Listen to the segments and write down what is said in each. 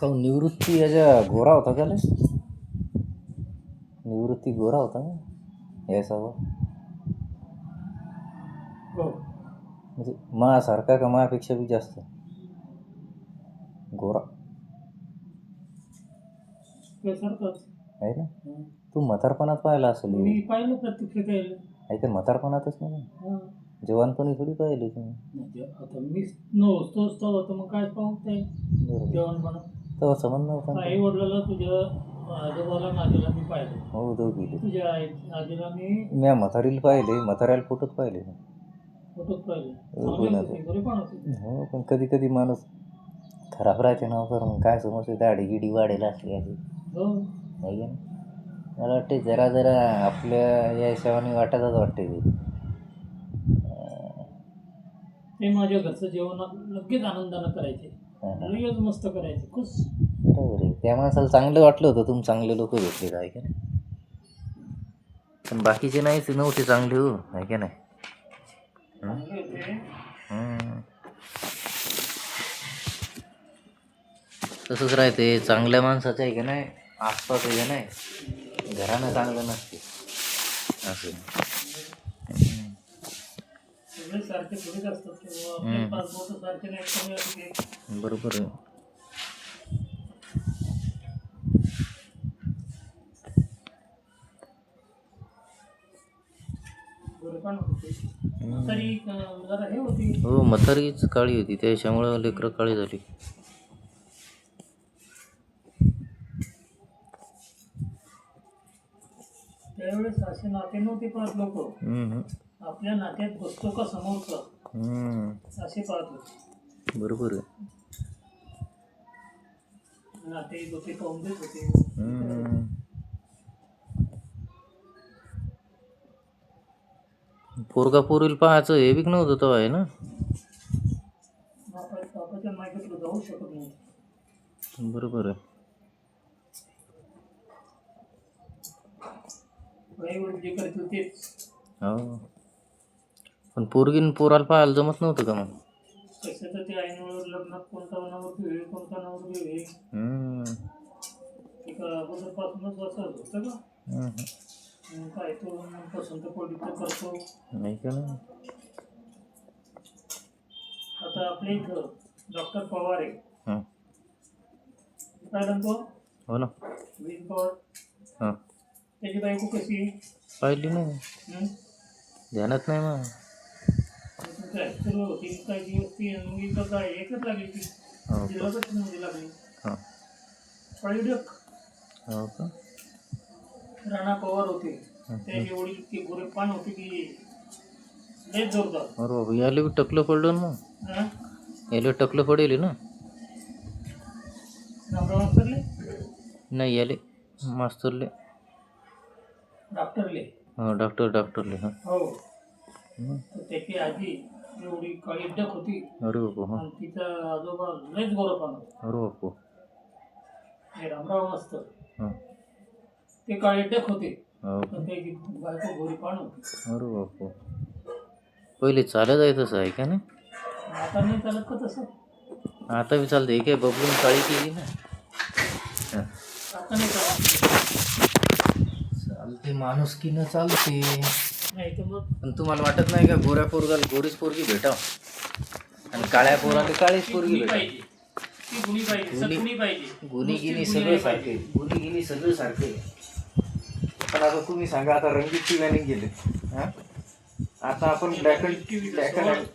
काहून निवृत्ती याच्या गोरा होता का लय? निवृत्ती गोरा होता ना यासावा, म्हणजे मासारखा का मापेक्षा बी जास्त गोरा आहे ना. तू म्हातारपणात पाहिला असेल, मी पाहिलं प्रत्यक्ष आहे का म्हातारपणातच नाही, जवानपणी थोडी पाहिली तुम्ही. आता मी नव्हतोच तर मग काय पाहते जवानपणा तेव्हा समज नव्हता. आई वडिलाला तुझ्या आजोबाला नातीला मी पाहिलं. हो दोघी तुझ्या आई आजीला मी म्हातारीला पाहिले, म्हाताऱ्याला फोटोत पाहिले. फोटोत पाहिले. हो पण कधी कधी माणूस खराब राहते ना, तर मग काय समजते दाढी गिडी वाढेल असली आधी आहे का. मला वाटते जरा जरा आपल्या या हिशोबाने वाटतच वाटते ते माझ्या घरचं जेवण लगेच आनंदानं करायचे, लगेच मस्त करायचे खुश. बरोबर आहे. त्या माणसाला चांगलं वाटलं होतं, तुम्ही चांगले लोक भेटले काय का नाही. पण बाकीचे नाहीच नव्हते चांगले हो, आहे का नाही. तसंच राहते चांगल्या माणसाचं आहे का नाही, आसपास आहे का नाही घरानं चांगलं नसते असं. बरोबर आहे. हो म्हातारीच काळी होती, त्याच्यामुळं लेकरं काळी झाली. त्यावेळेस असे नाते नव्हते पाहत लोक, आपल्या नात्यात बसतो का समोरचा असे पाहत होते. बरोबर आहे. नाते होते पाहून देत होते. पोरगा पोरील पाहायचं हे बी नव्हतं तेव्हा आहे ना. बापाच्या मागे जाऊ शकत नाही. बरोबर आहे. जे करतील तेच. हो पण पोरगीन पोराला पाहायला जमत नव्हतं का मग. कशाचं ते ऐनवेळेवर लग्नात कोणता नवरदेव आहे कोणता नवरदेव आहे अगोदरपासूनच असं होतं का. काय तो पसंत पडली तर करतो नाही का नाही. आता आपल्या इथं डॉक्टर पवार आहे, पाहिलं तो हो ना वीज पवार, त्याची बायको कशी पाहिली नाही, ध्यानात नाही मग. होती काय दिवस ती काय एकच लागली ती मध्ये लागली पळीडक. हो का. राणा पवार होते, त्याची वडील ती गोरेपान होती की लय जोरदार. अरे बाबा याला बी टकलं पडलं ना मग, याला टकलं पडेल ना. मास्तरले नाही याले मास्तरले डॉक्टरले. हो डॉक्टरले हो. त्याची आजी एवढी काळी डक होती. अरे बापा. आणि तिचा आजोबा लयच गोरेपान होता. अरे बापा. हे रामराव मास्तर ते काळे डक होते, पण त्याची बायको गोरेपान होती. अरे बापा. पहिले चालत आहे तसं आहे का नाही. आता नाही चालत का तसं. आता बी चालते काय बबलून काळी केली ना. आता नाही चालत. चालते माणुसकीनं चालते. नाही तर मग पण तुम्हाला वाटत नाही का गोऱ्या पोरगाला गोरीच पोरगी भेटाव आणि काळ्या पोराला काळीच पोरगी भेटाव. गुन्ही गिनी सगळं सारखे, गुन्ही गिनी सगळं सारखे. पण आता तुम्ही सांगा, आता रंगीत टिव्याने गेले, आता आपण ब्लॅक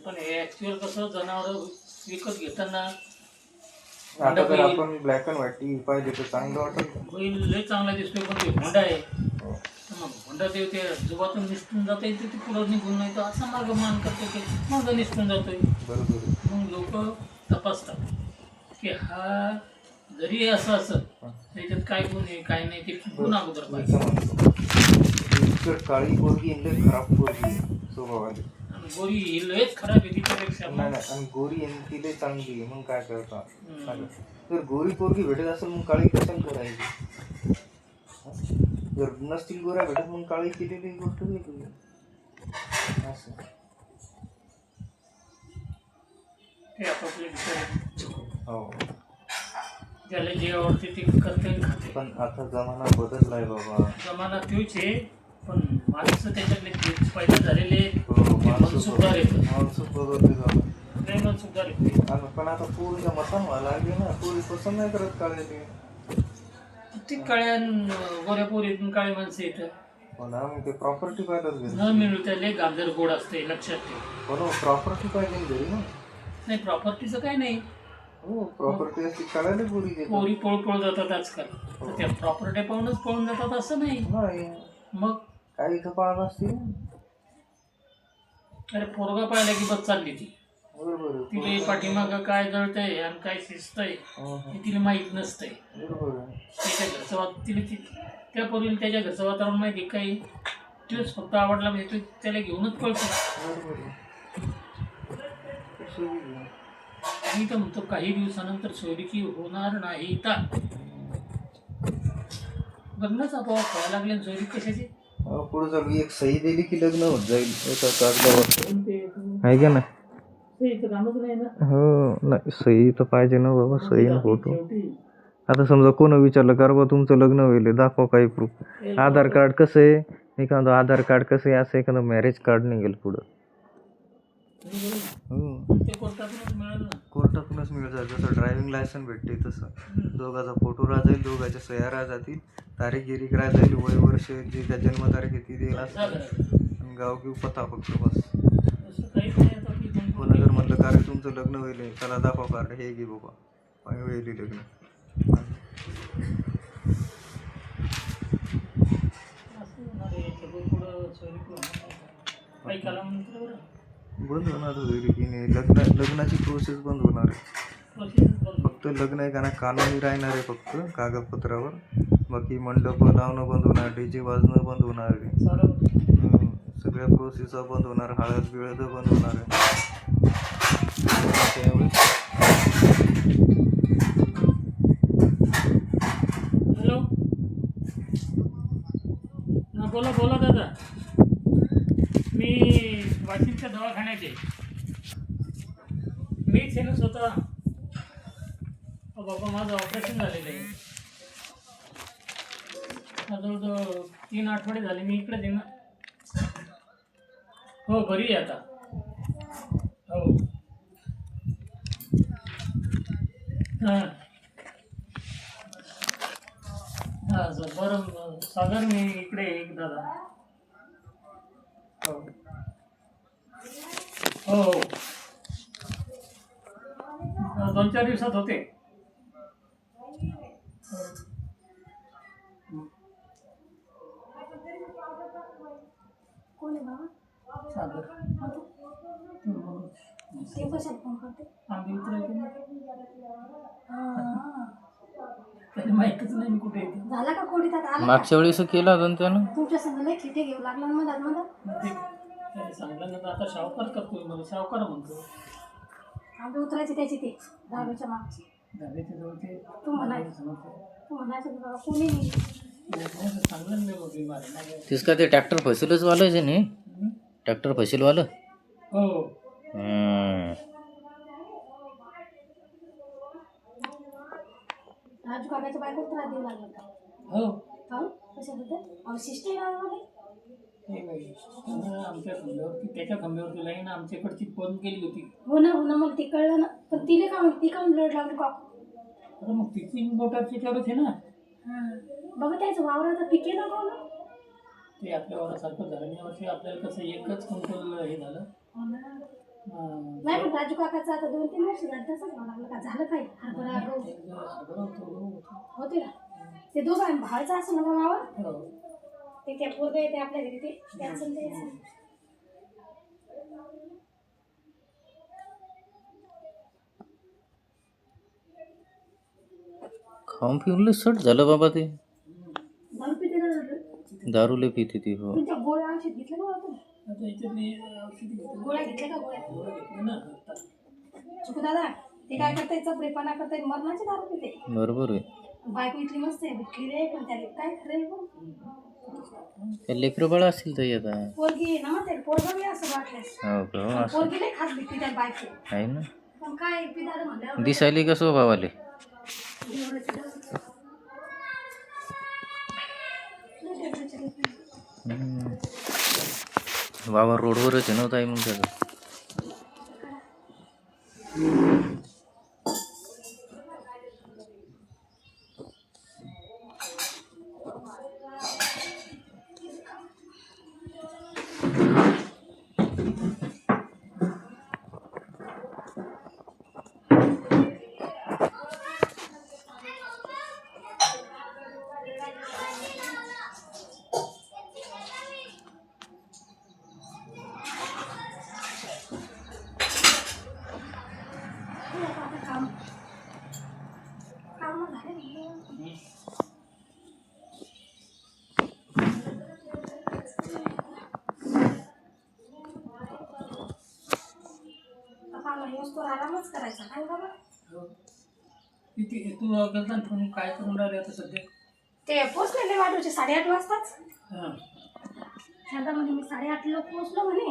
पण हे ऍक्च्युअल कसं जनावर विकत घेताना आता जर आपण ब्लॅक अँड व्हाईट टीव्ही पाहिजे तर चांगलं वाटत. बैल लय चांगला दिसतोय, पण ते होंडा आहे. होंडा ते जुबातून निसटून जाता येते, ते पुढं निघून नाही तर असा मार्ग मान करतो ते मार्ग निसटून जातोय. बरोबर. मग लोक तपासतात की हा जरी असं असत त्याच्यात काय गुण आहे काय नाही ते गुण अगोदर पाहिजे. काळी पोरगी खराब पोरगी स्वभावाने, गोरी ही लयच खराब आहे तिच्यापेक्षा. नाही आणि गोरी ती लय चांगली आहे. मग काय करता, जर गोरी पोरगी भेटत असेल मग काळी कशाला करायची. जर नसतील गोऱ्या भेटत मग काळी केलेली गोष्ट वेगळी असं. हो. त्याला जे आवडते ते करते आणि खाते. पण आता जमाना बदललाय बाबा. जमाना तोच आहे, पण माणसं त्याच्यातले जे पैदा झालेले हो, मनसुखदार आहेत. माणसं बदलते जाऊ. लय मनसुखदार आहेत. पण आता पोरीच्या मतान व्हायला लागली ना, पोरी पसंत नाही करत काळे ते. ती काळ्या गोऱ्या पोरीतून काळी माणसं येतं. हो ना, मग ते प्रॉपर्टी पाहिलंच घरी. न मिळू त्याला गाजर गोड असते, लक्षात ठेव. हो ना, प्रॉपर्टी पाहिजे घरी ना. नाही, प्रॉपर्टीचं काही नाही. हो, प्रॉपर्टी असते कळायला पोरी देतात. पोरी पळ जातात आजकाल. तर त्या प्रॉपर्टी पाहूनच पळून जातात असं नाही. नाही, मग काही इथं पाहत असतील. अरे पोरगा पाहिला की बस चालली ती. बरोबर आहे. तिला पाठीमागं काय जळतंय आणि काय शिजतंय हे तिला माहीत नसतंय. बरोबर आहे. त्याच्या घरचं तिला त्या पोरीला त्याच्या घरचं वातावरण माहिती काही तोच फक्त आवडला म्हणजे तो त्याला घेऊनच पळतो. बरोबर आहे. मी तर म्हणतो काही दिवसानंतर सोयरीकी होणार नाही. तर लग्नच आपोआप व्हायला लागले. सोयरी कशाची पुढे चालू एक सही दिली की लग्न होत जाईल एका कागदावर, आहे का ना? कामच नाही ना. हो, नाही सही तर पाहिजे ना बाबा, सही ना फोटो. आता समजा कोण विचारलं का बाबा तुमचं लग्न होईल दाखवा काही प्रूफ. आधार कार्ड कसं आहे, एखादं आधार कार्ड कसं आहे, असं एखादं मॅरेज कार्ड निघेल पुढं. ते कोर्टातूनच मिळेल ना. कोर्टातूनच मिळत जाईल. जसं ड्रायव्हिंग लायसन भेटते तसं दोघाचा फोटो राह जाईल, दोघांच्या सह्या राह जातील, तारीख गिरीक राह जाईल, वय वर्ष जी त्या जन्मतारीख आहे ती देणार, आणि गाव घेऊ पत्ता फक्त बस. असं काहीच नाही. आता की कोणा जर म्हणलं का रे तुमचं लग्न होईल त्याला दाखवा कार्ड, हे घे बाबा होईल लग्न. असं होणार आहे. सगळं पुढं सोयरी काही कालानंतर बरं बंद होणार होईल की नाही, लग्नाची प्रोसेस बंद होणार आहे. प्रोसेस बंद. फक्त लग्न आहे का ना कानूनी राहणार आहे फक्त कागदपत्रावर. बाकी मंडप लावणं बंद होणार, डीजे वाजणं बंद होणार आहे. सगळ्या प्रोसेस बंद होणार, हळद बिळद बंद होणार आहे. हॅलो, हां बोला बोला दादा. मी वाशिमच्या दवाखान्यात आहे. मीच आहे ना स्वतः. बाबा माझं ऑपरेशन झालेलं आहे. जवळजवळ 3 आठवडे झाले मी इकडेच आहे ना. हो घरी आहे आता. हो हां हां सर बरं सागर मी इकडे एक दादा. हो हो हो 2-4 दिवसात होते. कोण आहे बाबा? सागर ते कशाला फोन करते? आम्ही उतरायचे ना. हां. त्याला माहीतच नाही मी कुठे येते. झाला का कोडीत आता आला? मागच्या वेळेस केला होता ना त्यानं. तुमच्या संग लय खिटे घेऊ लागला ना मधात मधात. त्याने सांगितलं ना आता सावकार करतोय मला सावकार म्हणतो. आम्ही उतरायची त्याची ते दहावीच्या मागची. दहावीच्या जवळ ते तू म्हणायचं की बाबा कोणी नाही. चांगलं नाही होती मला. तेच का ते ट्रॅक्टर फसिलच वालं आहे नाही, ट्रॅक्टर फसिलवालं. हो राजू काकाच्या बायको त्रास देऊ लागला का? हो हो कशाबद्दल? अहो शिष्ट आहे हे बाई आमच्या खांद्यावरती त्याच्या खांद्यावरती लाईन आमच्याकडची बंद केली होती. हो ना मला ते कळलं ना. पण तिला का ती का रड लागली काकू? अरे मग तिची बोटाची त्याच्यावरच आहे ना. हां बघा त्याचं वावराचं पिके ना कोण ते आपल्या वरासारखं झालं. यावर्षी आपल्याला कसं एकच क्विंटल हे झालं. हो ना. नाही पण राजू काकाचं आता 2-3 वर्ष झालं तसंच व्हावं लागलं का? झालं काय हरभरा गहू होते ना. ते दोघं भावाचं असं ना मावा ते त्या पोरगं येते आपल्या घरी ते त्याचं ते खाऊन पिऊन सट झालं बाबा ते. दारू पिते ना. दारू लय पिते ती. हो तुमच्या गोळ्या औषध घेतलं का होतं? आता याच्यातली औषधी घेतली. गोळ्या घेतल्या का गोळ्या? गोळ्या घेतली ना आता. चुकू दादा ते काय करताय चपडेपणा करताय मरणाची दारू पिते. बरोबर आहे. बायको इथली मस्त आहे भेटली रे पण त्याला काय खरंय पण त्या लेकरं बाळ असतील तर आता. पोरगी ना मग ते पोरगं बी असं वाटल्यास हो का असं पोरगी नाही खास भेटली त्या बायको आहे ना. पण काय पिदार म्हणल्यावर दिसायले का स्वभावाले. बाबा रोडवरच आहे नव्हता मग त्याचं. आरामच करायचा काय बाबा. किती तू गेलता ना फोन काय करून राहिले आता सध्या? ते पोचलेले वाटूचे 8:30 वाजताच. हां. शांतामध्ये मी 8:30ला पोचलो म्हणे.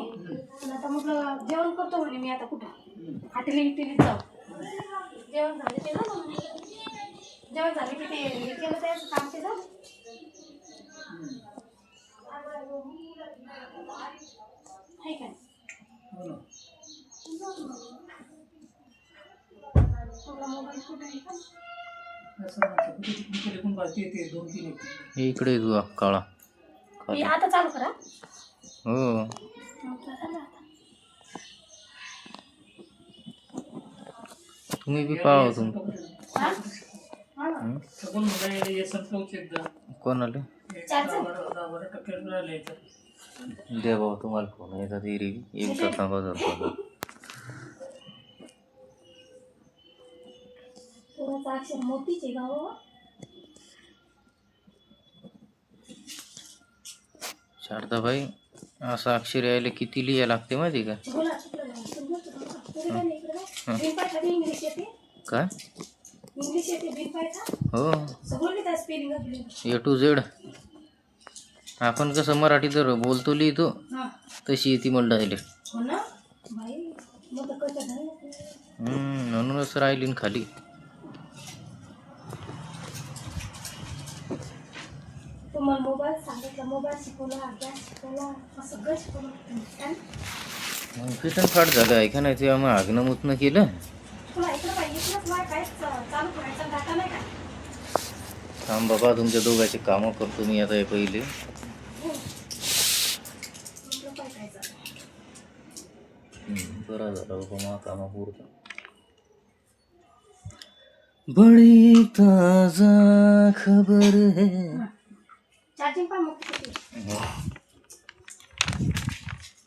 पण आता म्हटलं जेवण करतो म्हणे मी आता कुठं हॉटेल जाऊ. जेवण झाले ते झालं म्हणे. जेवण झाले की ते हे केलं त्याचं काम ते झालं. आहे काय? हो ना. तुला मोबाईल कुठे आहे का? असं म्हणतो कुठे तिकडे पण पाहिजे ते 2-3 आहेत. हे इकडे तू काळा मी आता चालू करा. हो. म्हटलं झालं आता. तुम्ही बी पाहा तुम हा? हा ना. सगळं मुलं ये संपवचे एकदा. कोण आले? 10% राहिले तर. द्या बाबा तुम्हाला फोन येतात रे एक तर थांबा जर. थोडासा अक्षर मोठीच आहे गाव. शारदाबाई असं अक्षर यायला किती लिहायला लागते माहिती का? बोला इंग्लिश येते. काय? इंग्लिश येते बिनपायचा. हो. सगळं लिहिता स्पेलिंग. A to Z. आपण कसं मराठी तर बोलतो लिहितो हां. तशी येते मला डायलेक्ट. हो ना बाई मग तर कसं झालं. म्हणूनच राहिली ना खाली. तुम्हाला मोबाईल सांगितलं मोबाईल शिकवला गॅस शिकवला सगळं शिकवलं. मग फिटन फाट झालं आहे का नाही ते आम्ही आग्न मुतनं केलं. तुला ऐकलं पाहिजे तुलाच मला काय चालू करायचा डाटा नाही का? थांब बाबा तुमच्या दोघांचे कामं करतो मी आता हे पहिले. म्हटलं काय करायचं. बरं झालं बाबा मग कामापुरतं. बड़ी ताजा खबर है. चार्जिंग पण मग किती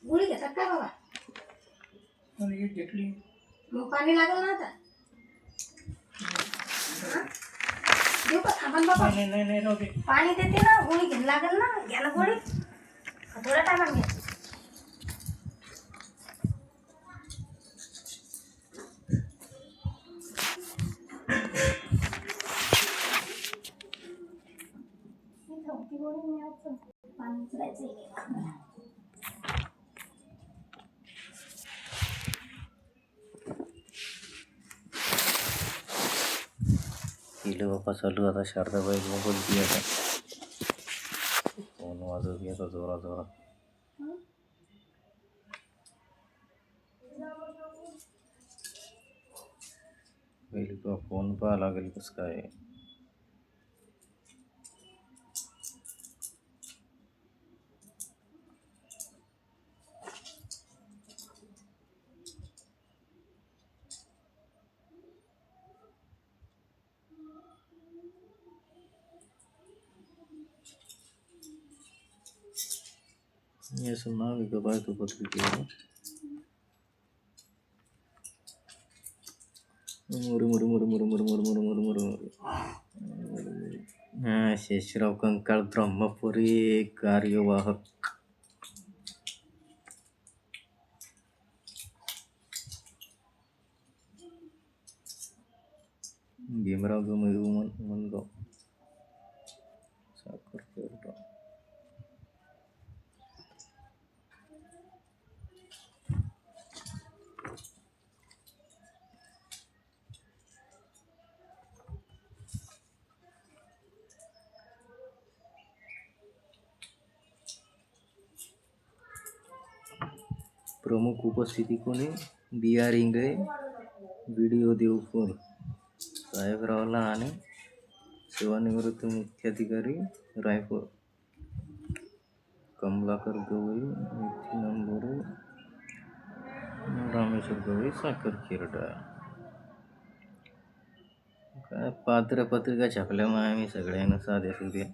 गोळी घेतात काय बाबा. पण एक घेतली. मग पाणी लागेल ना आता. देऊ का थांबन बाबा. नाही राहू दे. पाणी देते ना गोळी घ्यायला लागेल ना. घ्या ना गोळी थोड्या टायमात घ्या. पाणी जायचं. केलं बापा चालू आता शारदाबाई बोलती आता फोन वाजवती आता जोरा जोरात. पहिले तुला फोन पाहा लागेल कसं काय. असं नाव आहे का बायको पत्रिकेवर. शेषराव कंकाळ ब्रह्मपुरी कार्यवाहक. भीमराव गमयू मनगाव साखर पेरडा. प्रमुख उपस्थिती कोणी बी आर इंगळे, व्हिडिओ देवपूर, साहेबराव लहाने, सेवानिवृत्त मुख्याधिकारी रायपूर, कमलाकर गवई, नितीन अंबोरे, रामेश्वर गवई, साखर खिरडा. काय पत्रिका छापल्या मग आम्ही सगळ्यांना साध्या सुध्या.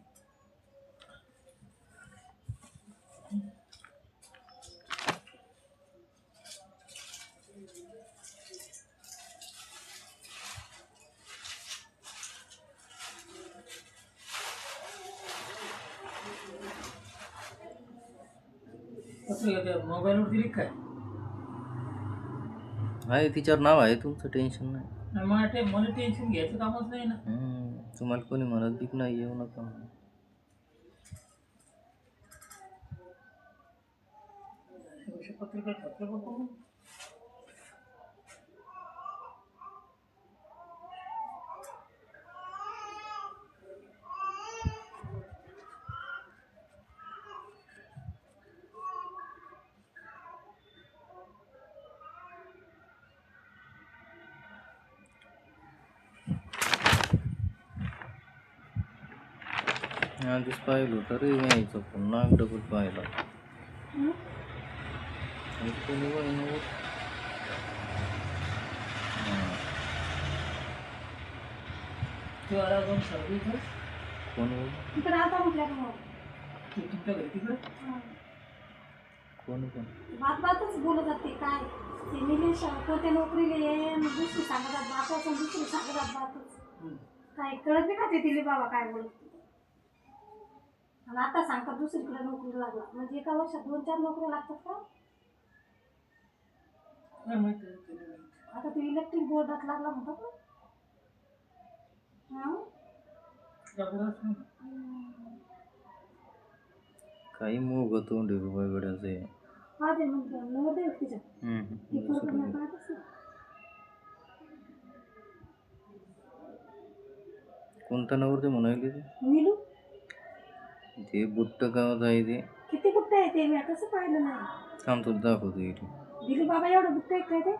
पत्रिका त्या मोबाईलवर दिली काय? आहे तिच्यावर नाव आहे, तुमचं टेन्शन नाही. नाही मला टेन्शन घ्यायचं कामच नाही ना. तुम्हाला कोणी म्हणत बी नाही येऊ नका म्हणून. पत्रिका छापल्या बघू. आधीच पाहिलं होतं रे यायचं, पुन्हा डबल पाहिलं. कोणी वळीनं तू आला जाऊन सर्विस कोण तिकडे आता म्हटल्या का तू तुमच्या घरी तिकडे कोण बातच बोलत जाते काय ते निलेश कोणत्या नोकरीला ये दुसरी सांगतात बातच आणि दुसरी सांगतात बातच. काय कळत नाही का ते दिले बाबा काय बोलत. आणि आता सांगतात दुसरीकडे नोकरी लागला म्हणजे एका वर्षात 2-4 नोकऱ्या लागतात का? आता तू इलेक्ट्रिक बोर्डात लागला म्हणतात ना. काही मोग तोंड वेगळ्याचे. हा ते म्हणतात नवरदेव तिच्या ती पूर्ण पाहतच ना. कोणता नवरदेव म्हणायला ते? नीलू ते बुट्ट गावात आहे ते. किती बुट्ट आहे ते मी कसं पाहिलं नाही. थांब तुला दाखवतो इथे. दिली बाबा एवढं बुट्ट आहे काय ते?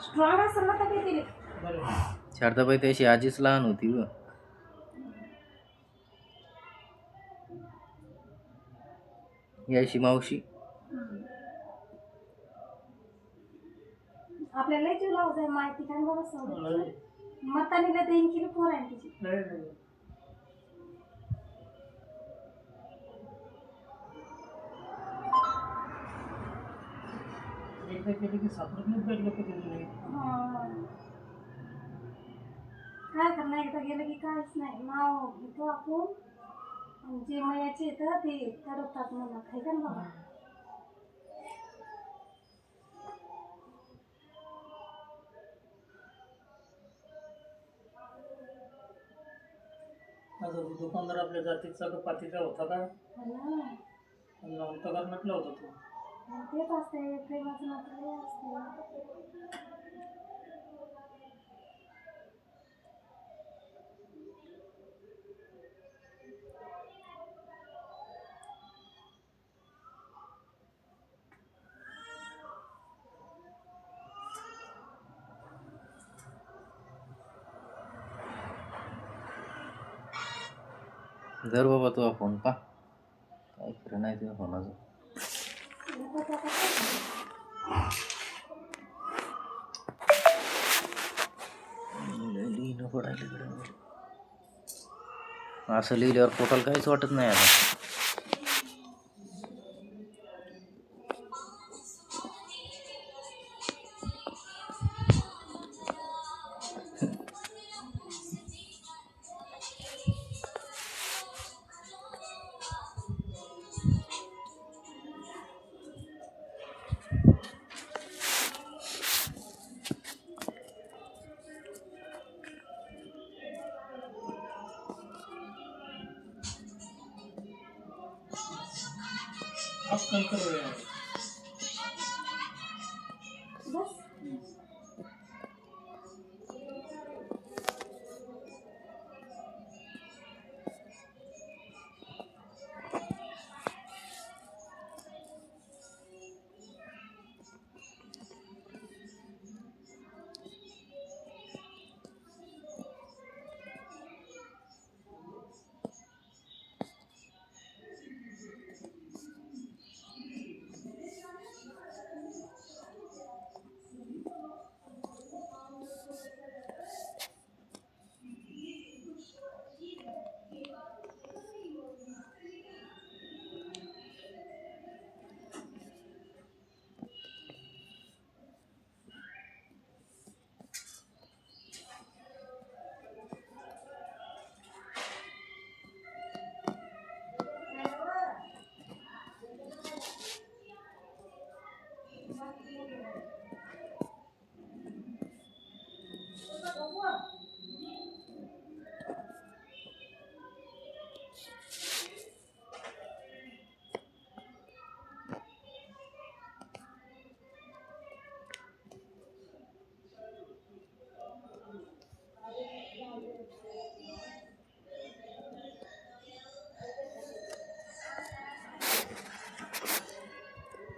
स्ट्रॉंग असेल ना का ते दिले. शारदाबाई त्याशी आजीच लहान होती व. याशी मावशी. आपल्याला जीव लावत आहे माहिती काय बाबा मतानीला 3 किलो पोर आहे तिची. एकदा केलं की सापडत नाही भेटलं की ते. काय करणार एकदा गेलं की काहीच नाही. नाव घेतो आपण जे मयाचे येतं ते करतात मला काय का बाबा. दुकानदार आपल्या जातीचा का पातीचा होता का? अंतकरणातला होता तो. तेच असते प्रेमाचं नातं असते. धर बाबा तुझा फोन पा. काय खरं नाही तुझ्या फोनाचं. लिहिणं पडायला असं लिहिल्यावर पोटाला काहीच वाटत नाही आता.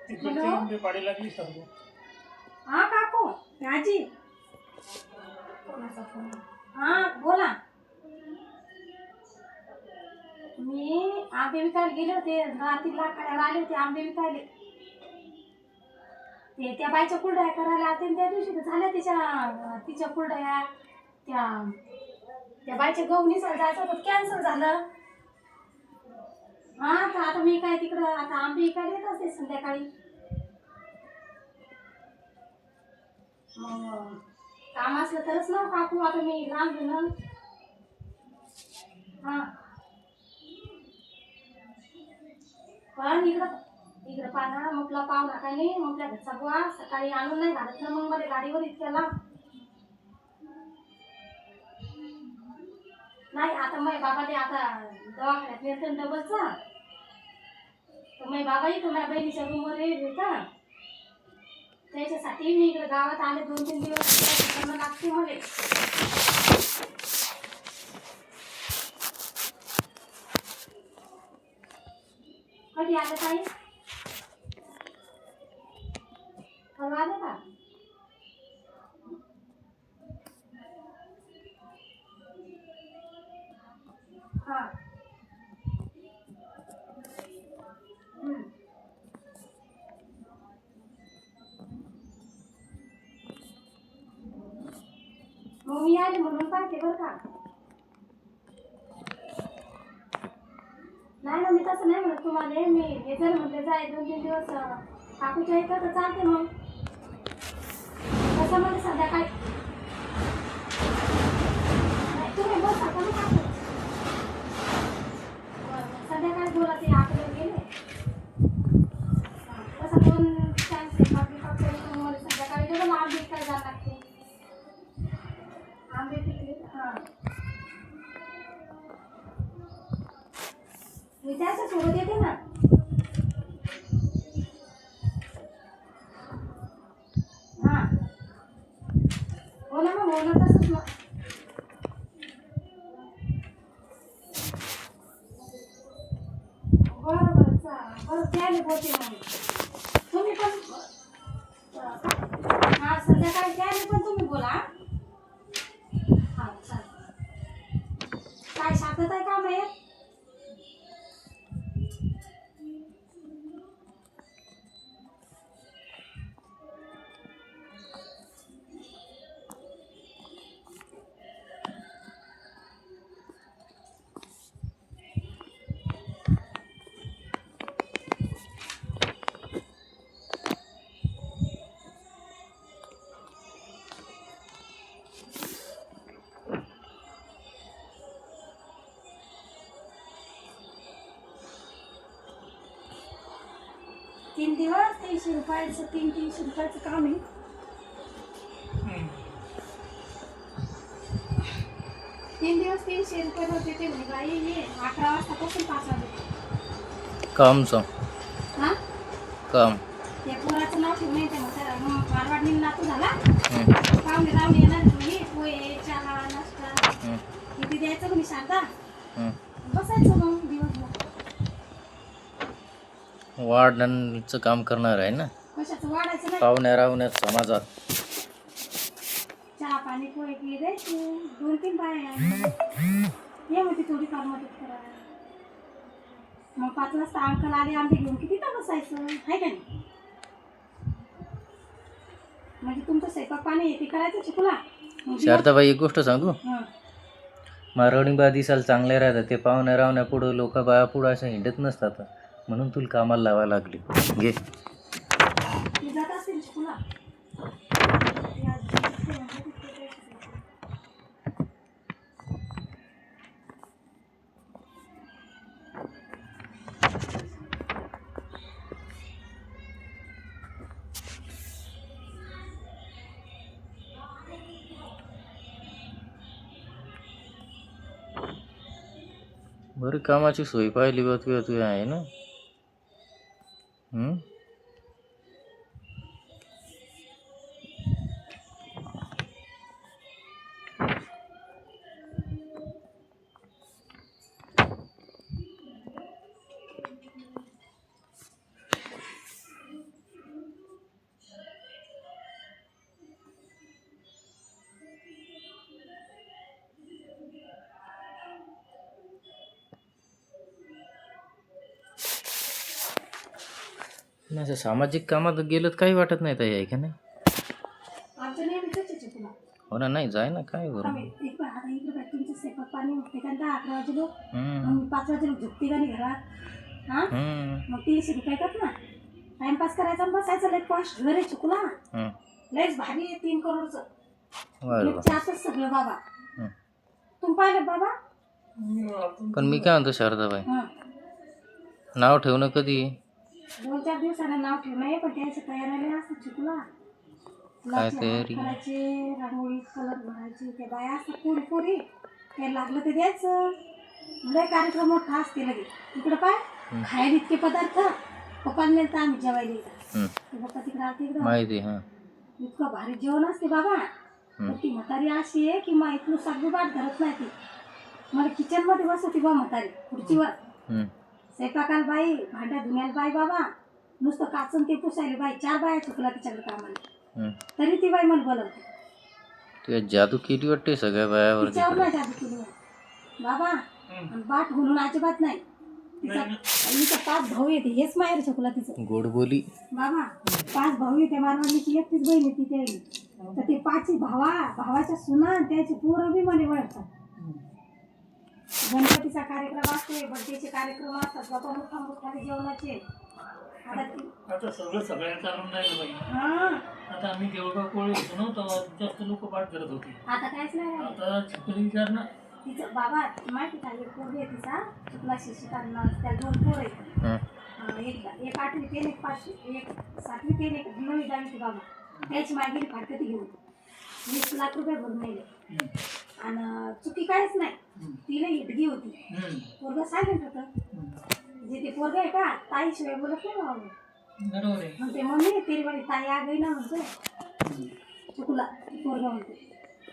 तिकडचे आंबे पाडी लागली सर्व. हा काकू आजी कोणाचा फोन? हा बोला. मी आंबे विकायला गेले होते रात्रीला खायला आले होते आंबे विकायले. ते त्या बाईच्या कुरड्या करायला आले आणि त्या दिवशी तर झाल्या तिच्या कुरड्या त्या बाईच्या गहू जायचं होतं कॅन्सल झालं. हा तर आता मी काय तिकडं आता आंबे विकायला येत असते संध्याकाळी. मग काम असलं तरच ना काकू आता मी लांब घेऊन. हा पण इकडं पाना म्हटलं पाव नका नाही म्हटल्या घरचा बुवा सकाळी आणून नाही घालत ना मग मला गाडीवर इतक्याला नाही. आता मग बाबा ते आता दवाखान्यात नेलं डबलचा तर मग बाबा इथं माझ्या बहिणीच्या रूमवर येईल का त्याच्यासाठी मी इकडे गावात आले 2-3 दिवस करणं लागते मला. कधी आलं ताई? परवा आलं का? हा मग मी आले म्हणून पाहते बरं का. नाही ना मी तसं नाही म्हणत तुम्हाला. मी हे जर म्हटलं जाय 2-3 दिवस काकूच्या इथं तर चालते मग तसं म्हणजे संध्याकाळी तुम्ही बस आता ना काकू संध्याकाळी बोला ते आपल्याला गेले तसं 2 टाइम करून मला संध्याकाळी जेवढं आंबे काय जायला लागते. आंबे पिकले हां मी त्याच्या सोबत येते ना. हां हो ना मग हो ना तसंच मग बरं बरं बरं त्याने बोलते मग तुम्ही पण हां संध्याकाळी त्याने पण तुम्ही बोला. हां चालेल. काय शांतता आहे काम आहे? तीन दिवस 300 रुपयाचं 300 रुपयाचं काम आहे. 3 दिवस 300 रुपये होते ते म्हणे बाई ये 11 वाजतापासून 5 वाजे कामचं हां काम. त्या पोराचं नाव ठेवून येते मग मारवाडी नातू झाला हं, पाहुणे रावणे येणार तुम्ही पोहे चहा नाश्ता हं, किती द्यायचं म्हणे शांता हं. बसायचं मग दिवसभर. वाढण्याचं काम करणार आहे ना कशाचं वाढायचं नाही. पाहुण्या रावण्यात समाजात. चहा पाणी पोहे की द्यायचे 2-3 बाया ये म्हणते थोडी फार मदत करा. मग 5 वाजता अंकल आले आंबे घेऊन किती तर बसायचं आहे का नाही. म्हणजे तुमचं स्वयंपाक पाणी ते करायचं शिकला. शारदाबाई एक गोष्ट सांगू. हां मारवणी बा दिसायला चांगले राहतात ते पाहुण्या रावण्या पुढं लोक बाया पुढं असं हिंडत नसतात म्हणून तुला कामाला लावायला लागली. घे ते जात असतील शिकला. बरं कामाची सोय पाहिली बा तुझ्या आहे ना. हं? पण असं सामाजिक कामात गेलं तर काही वाटत नाही ताई, आहे का नाही? आमचं नेहमीच आहे चिकुला. हो ना, नाही जाय ना, काय बरं. आम्ही एक बार आता इकडे काय तुमचं स्वयंपाक पाणी होते का 10-11 वाजे लोक, हं. मग 5 वाजे लोक झोपते का नाही घरात. हा हं. मग 300 रुपये येतात ना. टाइमपास करायचा आणि बसायचं. लय पॉस्ट घर आहे चिकुला. हं. लयच भारी आहे 3 करोडचं. बरं बरं. त्यातच सगळं बाबा. हं. तुम्ही पाहिलं बाबा. पण मी काय म्हणतो शारदाबाई, हां नाव ठेवणं कधी? 2-4 दिवसानं नाव ठेवणं आहे, पण त्याची तयारी असतात चिकुला. काय फुलाचे हार तयारी? करायचे, रांगोळी कलर भरायचे, त्या बाया असतात पोरी पोरी, काय लागलं ते द्यायचं. लय कार्यक्रम मोठा असते लगे. इकडं काय खायला इतके पदार्थ. पप्पाला नेलं तर आम्ही जेवायला येतात. हं. ते पप्पा तिकडे आलते एकदम माहिती. हां. इतकं भारी जेवण असते बाबा. पण ती म्हातारी अशी आहे की मा इथलं सगळं बाट धरत नाही ती. मला किचनमध्ये बसवती बा म्हातारी खुर्चीवर. हं. स्वयंपाकाला बाई, भांड्या धुण्याला बाई बाबा, नुसतं काचन ते पुसायला बाई. 4 बाया चुकला तिच्याकडे कामाला. हं. तरी ती बाई मला बोलवते. तुझ्या जादू केली वाटते सगळ्या बायावर तिच्यावर तिकडे. नाही जादू केली आहे. बाबा आणि बाट म्हणून अजिबात नाही. तिचा हिचा 5 भाऊ येते. हेच माहेर चुकला तिचं. गोड बोली. बाबा 5 भाऊ येते. मारवाडीची एकटीच बहीण येते त्याही. तर ते 5 भावाच्या सुना आणि त्याची पोरं बी मला वळतात. गणपतीचा कार्यक्रम असते, बर्थडेचे कार्यक्रम असतात, बाबा मोठा मोठा जेवणाचे. आता सगळं सगळ्यांचं कारण नाही बाई. हा आता आम्ही देवगाव कोळी होतो ना, तेव्हा जास्त लोक पाठ करत होते. आता काहीच नाही राहिलं. आता चिखली विचार ना. तिचं बाबा माहिती का, एक पोरगी आहे तिचा चुकला शिक्षकांना. त्या 2 पोरं आहेत. हं. एक 8वीत आहे, एक 5वी, एक 7वीत आहे, एक 9वी 10वीत बाबा. त्याची मागे फाटकती घेऊन 20 लाख रुपये भरून नेले. आणि चुकी काहीच नाही. तिला हिटगी होती. पोरगं सायलेंट होतं. जे ते पोरगं आहे का, ताईशिवाय बोलत नाही बाबा. बरोबर आहे. म्हणते मम्मी तेरी बडी ताई आ गई ना म्हणते. चुकला पोरगं म्हणते.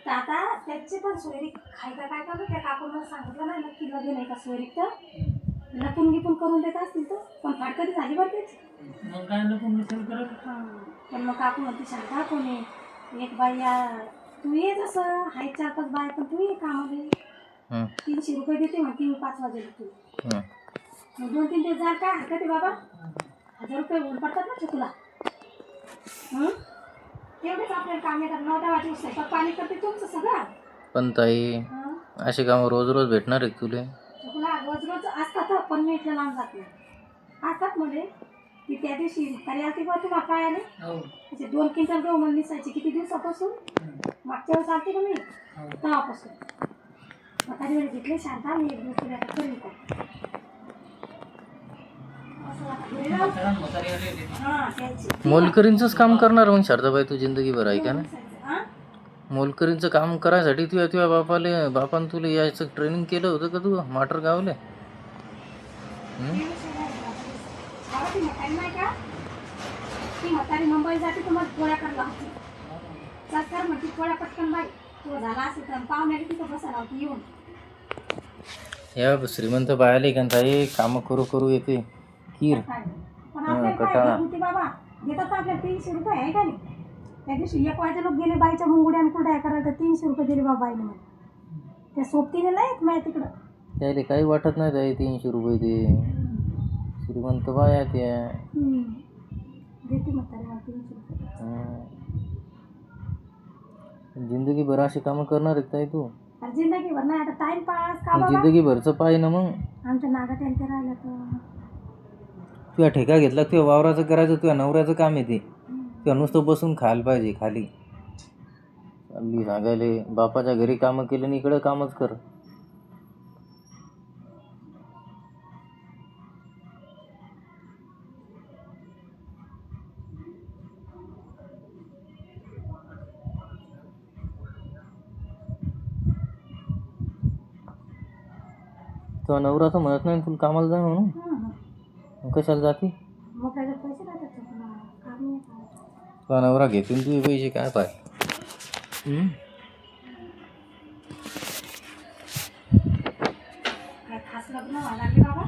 तर आता त्याचे पण सोयरी खायला काय का त्या काकून सांगितलं नाही नक्की लग्न नाही का सोयरी, तर लपून गिपून करून देत असतील तर. पण फाटकती झाली बरं त्याची. मग काय लपून नसेल करत. पण मग काकू म्हणते शांता कोणी एक बाई तू ये जसं हाय 4-5 बाय, पण तू ये कामाला. हं. 300 रुपये देते म्हणते मी 5 वाजेला तू. हं. मग 2-3 दिवस जाल काय हरकत आहे बाबा. 1000 रुपये होऊन पडतात ना चुकला. तेवढेच आपल्याला काम येतात. 9-10 वाजे स्वयंपाक पाणी करते तुमचं सगळं. पण ताई, असे काम रोज रोज भेटणार आहे तुले? चुकला रोज रोज असतात, पण मी इथलं लांब जात नाही. असतात म्हणजे ती त्या दिवशी तरी आलती बा तू काय आले हो. असे 2 क्विंटल गहू मला दिसायचे. किती दिवसापासून? मागच्या वेळेस आलते का मी तेव्हापासून. म्हातारी वेळी घेतले शांता. मी एक दिवस तुला करीन का असं आता घरी राहू. म्हातारी आली होती. हां त्याची मोलकरींचंच काम करणार मग शारदाबाई तू जिंदगीभर, आहे का ना? हां मोलकरींचं काम करायसाठी तुझ्या बापानं तुला यायचं ट्रेनिंग केलं होतं का तू माटर गावले? ती म्हातारी नाही का, ती म्हातारी मुंबई जाते तुम्हाला पोळ्या करायला होती. सरकार म्हणते पोळ्या पटकन बाई तो झाला असेल तर पाहुण्याला तिथं बसायला होती येऊन. या श्रीमंत बायाले का ताई कामं करू करू येते कीर. काय पण आपल्याला काय कटाळा. घरगुती बाबा देतात आपल्याला 300 रुपये आहे का नाही. त्या दिवशी 1 वाजे लोक गेले बाईच्या मुंगुड्या आणि कुरड्या करायला, तर 300 रुपये दिले बाबा बाईने मला. त्या सोबतीने नाहीत माहिती तिकडं. त्याला काही वाटत नाही ताई 300 रुपये ते. श्रीमंत बाया त्या. देते म्हातारी मला 300 रुपये. जिंदगीभर अशी कामं करणार आहे ताई तू? अरे जिंदगीभर नाही, आता टाइमपास का बाबा. जिंदगीभरचं पाहिजे ना मग. आमच्या नागाट्यांच्या राहिल्या तर तुझ्या ठेका घेतला तुझ्या वावराचं करायचं, तुझ्या नवऱ्याचं काम आहे ते. तुझ्या नुसतं बसून खायला पाहिजे खाली. चालली सांगायले बापाच्या घरी कामं केलं आणि इकडं कामच कर. तुझा नवरा तर म्हणत नाही तुला कामाला जा म्हणून, हां मग कशाला जाते? मग त्याचे पैसे राहतात तुला काम नाही का? तुझा नवरा घेतील तुझे पैसे काय पाय. काय खास लग्न व्हायला लागले बाबा?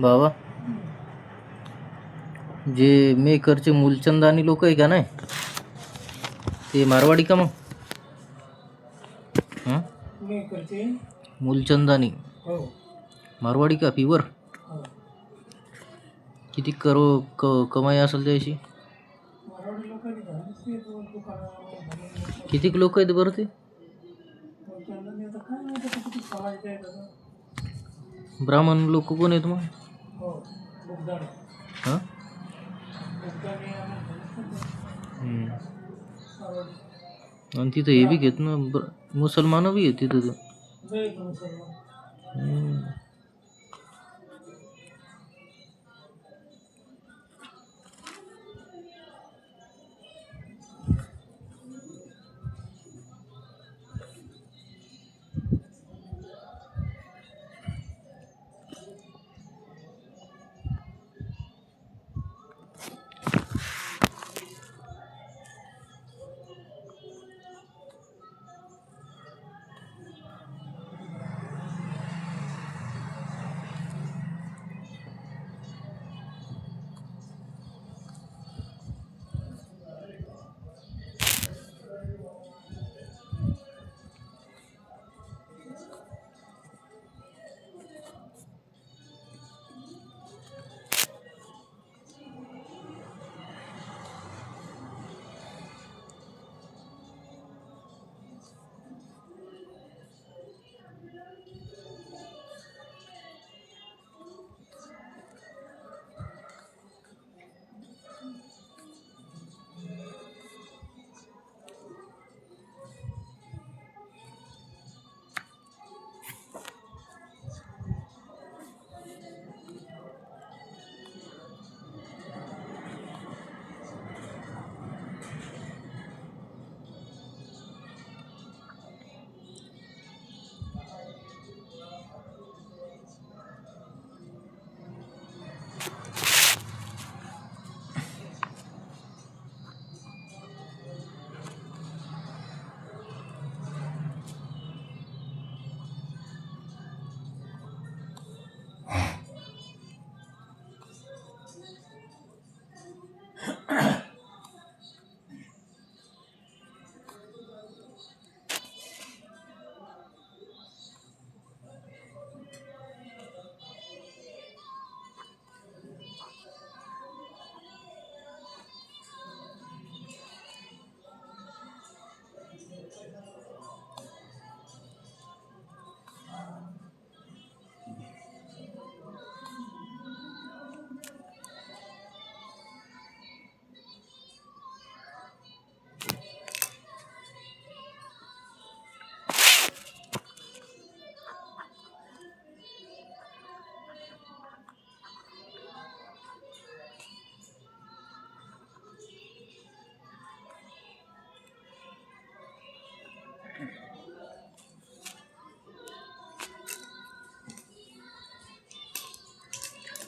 बाबा जे मेकरचे मूलचंदानी लोक आहे का नाही ते मारवाडी का मग? हां, मी करते मूलचंदानी हो मारवाडी का प्युअर? हो किती कमाई असेल त्याची? मराठी लोकांनी घालून दुकानावर किती लोक आहेत बरं ते? आता काय माहिती किती समाज आहे त्याचा. ब्राह्मण लोक कोण आहेत मग? हो बुगदाणे हां, बुगदाणे आणि तिथं हे बी घेत ना मुसलमान बी आहेत तिथं. हम्म.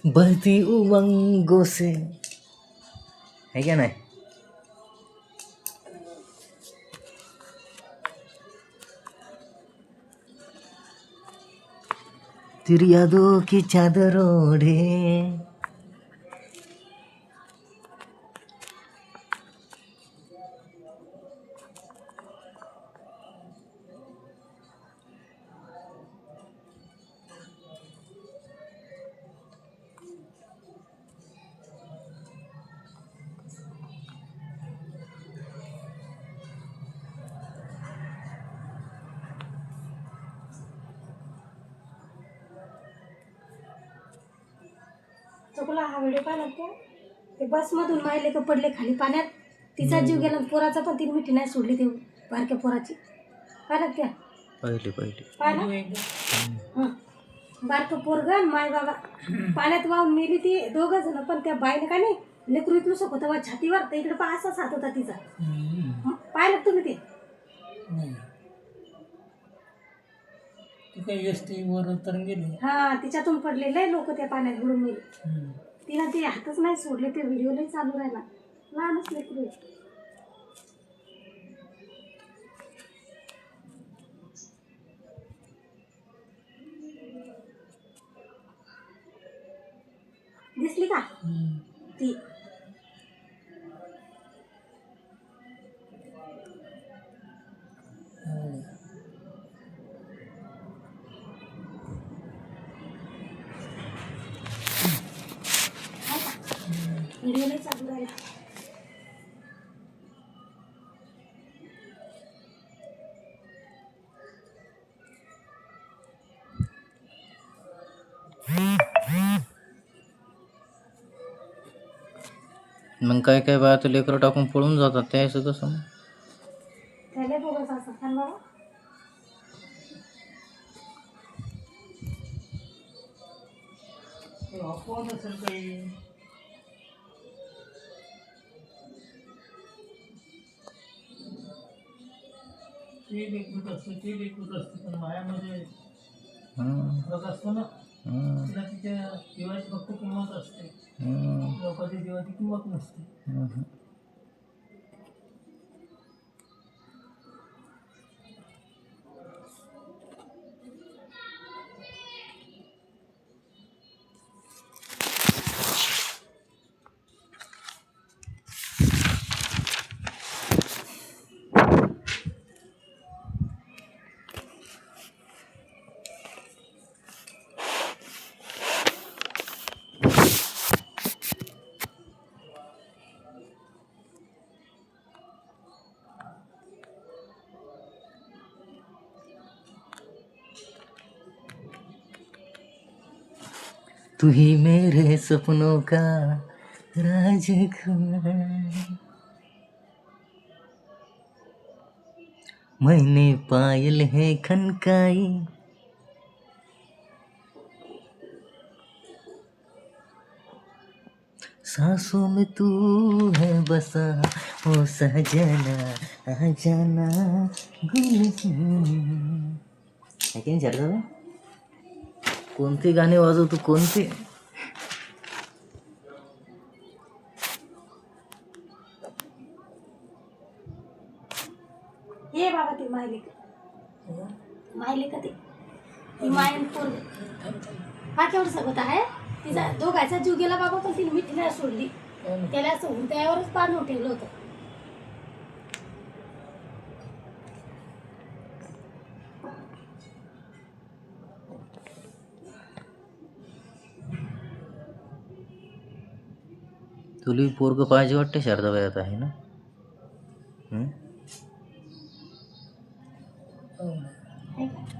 बहती उमंगों से है क्या नाही? तेरी यादों की चादर ओढ़े चुकला हा व्हिडिओ पाहिला का? ते बसमधून माहिले का पडले खाली पाण्यात, तिचा जीव गेला. पोराचा पण तिने मिठी नाही सोडली, ते बारक्या पोराची पाहिला त्या पहिले पाहिला. बारकं पोरग माय बाबा पाण्यात वाहून मेली ती दोघं जण. पण त्या बाईने काय नाही लेकरू इथलं होतं वा छातीवर, तर इकडे असाच हात होता तिचा. पाहिलं तुम्ही ते? काही एस वर तर गेले. हा, तिच्यातून पडलेले लोक त्या पाण्यात बुडून गेले. तिला ते हातच नाही सोडले. ते व्हिडिओलाही चालू राहिला. लहानच लेकरू आहे. दिसली का ती? व्हिडिओ नाही चालू राहिला. मग काय काय बाया तर लेकरं टाकून पळून जातात त्याचं कसं मग? त्याला बोगस असं खान बाबा. ते अपवाद असेल काही. ते लेकरूच असतं, ते लेकरूच असतं, पण मायामध्ये हम्म, फरक असतो ना. हम्म, तिला तिच्या जीवाची फक्त किंमत असते, हम्म, लोकांच्या जीवाची किंमत नसते. हम्म. तू ही मेरे सपनों का राजकुमार, मैंने पायल है खनकाई, सांसों में तू है बसा, ओ सजना आ जाना गुलशन. है की नाही शारदा? कोणते गाणे वाजवतो कोणते? ये बाबा ती मायली का ती मायन पोरग हा केवढं सगळं आहे. तिचा दोघायचा जीव गेला बाबा, पण तिने मिठी नाही सोडली. त्याला असं हृदयावरच बांधून ठेवलं होतं. तुला पोरग पाहिजे वाटते शारदाबाई आता, आहे ना? हम्म? आहे का?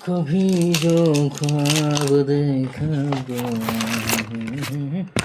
कभी जो ख्वाब देखा वो